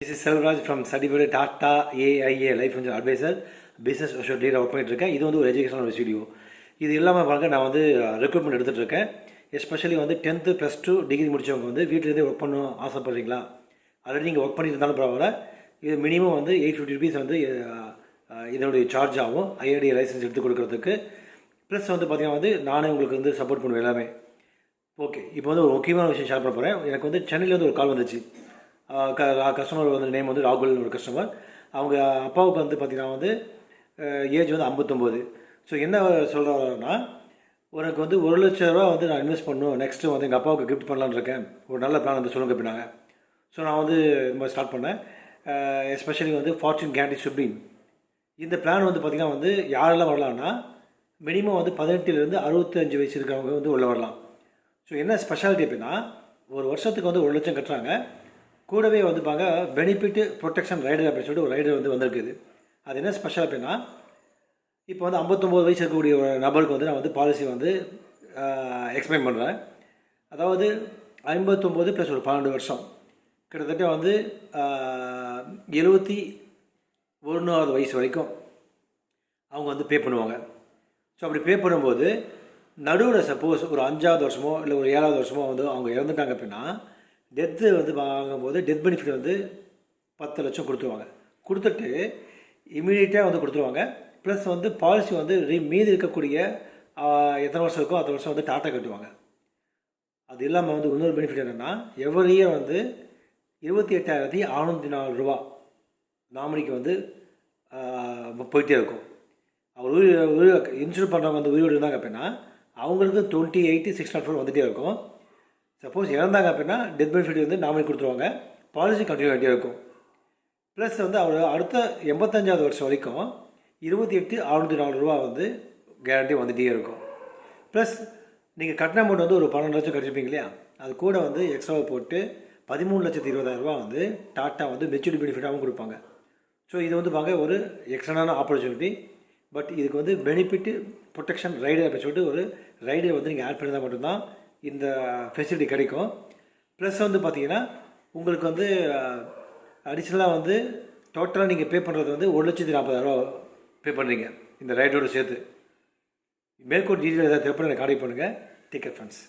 This is Selvaraj from Certified Tata AIA Life Insurance Advisor, business associate work பண்ணிட்டுருக்கேன். இது வந்து ஒரு educational ஒரு வீடியோ. இது இல்லாமல் பாருங்க, நான் வந்து ரெக்ரூட்மெண்ட் எடுத்துகிட்டு இருக்கேன். எஸ்பெஷலி வந்து 10th +2 டிகிரி முடித்தவங்க வந்து வீட்டிலேருந்தே ஒர்க் பண்ணணும் ஆசைப்பட்றீங்களா? ஆல்ரெடி நீங்கள் ஒர்க் பண்ணிட்டு இருந்தாலும் பரவாயில்ல. இது மினிமம் வந்து 850 rupees வந்து இதனுடைய சார்ஜ் ஆகும் ஐஆர்டிஏ லைசன்ஸ் எடுத்து கொடுக்குறதுக்கு. ப்ளஸ் வந்து பார்த்திங்கன்னா வந்து நானே உங்களுக்கு வந்து சப்போர்ட் பண்ணுவேன் எல்லாமே. ஓகே, இப்போ வந்து ஒரு முக்கியமான விஷயம் ஷேர் பண்ண போகிறேன். எனக்கு வந்து சென்னையில் வந்து ஒரு கால் வந்துச்சு. கஸ்டமர் வந்து நேம் வந்து ராகுல்னு ஒரு கஸ்டமர். அவங்க அப்பாவுக்கு வந்து பார்த்திங்கன்னா வந்து ஏஜ் வந்து 59. ஸோ என்ன சொல்கிறாருன்னா, உனக்கு வந்து 1 லட்ச ரூபா வந்து நான் இன்வெஸ்ட் பண்ணணும், நெக்ஸ்ட்டு வந்து எங்கள் அப்பாவுக்கு கிஃப்ட் பண்ணலான்னு இருக்கேன், ஒரு நல்ல பிளான் வந்து சொல்லுங்க அப்படின்னாங்க. ஸோ நான் வந்து இது மாதிரி ஸ்டார்ட் பண்ணேன். எஸ்பெஷலி வந்து ஃபார்ச்சூன் கேரண்டி சுப்ரீம். இந்த பிளான் வந்து பார்த்திங்கன்னா வந்து யாரெல்லாம் வரலான்னா, மினிமம் வந்து 18லேருந்து 65 வயசு இருக்கிறவங்க வந்து உள்ளே வரலாம். ஸோ என்ன ஸ்பெஷாலிட்டி அப்படின்னா, ஒரு வருஷத்துக்கு வந்து 1 லட்சம் கட்டுறாங்க. கூடவே வந்து பாங்க பெனிஃபிட்டு ப்ரொடெக்ஷன் ரைடர் அப்படின்னு சொல்லிட்டு ஒரு ரைடர் வந்து வந்திருக்குது. அது என்ன ஸ்பெஷல் அப்படின்னா, இப்போ வந்து 59 வயசு இருக்கக்கூடிய ஒரு நபருக்கு வந்து நான் வந்து பாலிசி வந்து எக்ஸ்பிளைன் பண்ணுறேன். அதாவது 59 + ஒரு 12 வருஷம், கிட்டத்தட்ட வந்து 71வது வயசு வரைக்கும் அவங்க வந்து பே பண்ணுவாங்க. ஸோ அப்படி பே பண்ணும்போது நடுவில் சப்போஸ் ஒரு 5வது வருஷமோ இல்லை ஒரு 7வது வருஷமோ வந்து அவங்க இறந்துட்டாங்க அப்படின்னா, டெத்து வந்து வாங்கும்போது டெத் பெனிஃபிட் வந்து 10 லட்சம் கொடுத்துருவாங்க. கொடுத்துட்டு இமீடியட்டாக வந்து கொடுத்துருவாங்க. ப்ளஸ் வந்து பாலிசி வந்து மீதி இருக்கக்கூடிய எத்தனை வருஷம் இருக்கோ அத்தனை வருஷம் வந்து டாட்டா கட்டுவாங்க. அது இல்லாமல் வந்து இன்னொரு பெனிஃபிட் என்னென்னா, எவ்ரி இயர் வந்து 28,604 ரூபா நாமினிக்கு வந்து போயிட்டே இருக்கும். அவர் இன்சூரன்ஸ் பண்ணுறவங்க வந்து உயிரோடு இருந்தாங்க அப்படின்னா அவங்களுக்கு 28,604 வந்துகிட்டே இருக்கும். சப்போஸ் இறந்தாங்க அப்படின்னா டெத் பெனிஃபிட் வந்து நாமினி கொடுத்துருவாங்க, பாலிசி கண்டினியூ ஆகிட்டே இருக்கும். ப்ளஸ் வந்து அவர் அடுத்த 85வது வருஷம் வரைக்கும் 28,604 ரூபா வந்து கேரண்டி வந்துகிட்டே இருக்கும். ப்ளஸ் நீங்கள் கட்டின அமௌண்ட் வந்து ஒரு 12 லட்சம் கட்டிருப்பீங்க இல்லையா, அது கூட வந்து எக்ஸ்ட்ராவை போட்டு 13,20,000 ரூபா வந்து டாட்டா வந்து மெச்சூரிட்டி பெனிஃபிட்டாகவும் கொடுப்பாங்க. ஸோ இது வந்து பாங்க ஒரு எக்ஸ்ட்ரான ஆப்பர்ச்சுனிட்டி. பட் இதுக்கு வந்து பெனிஃபிட்டு ப்ரொடெக்ஷன் ரைடர் அப்படின்னு சொல்லிட்டு ஒரு ரைடர் வந்து நீங்கள் ஆட் பண்ணியிருந்தால் மட்டும்தான் இந்த ஃபெசிலிட்டி கிடைக்கும். ப்ளஸ் வந்து பார்த்தீங்கன்னா உங்களுக்கு வந்து அடிஷ்னலாக வந்து டோட்டலாக நீங்கள் பே பண்ணுறது வந்து 1,40,000 பே பண்ணுறீங்க இந்த ரைடரோடு சேர்த்து. மேற்கொண்டு டீட்டெயில் ஏதாவது தேவைப்பட எனக்கு கான்டாக்ட் பண்ணுங்கள். Take care friends.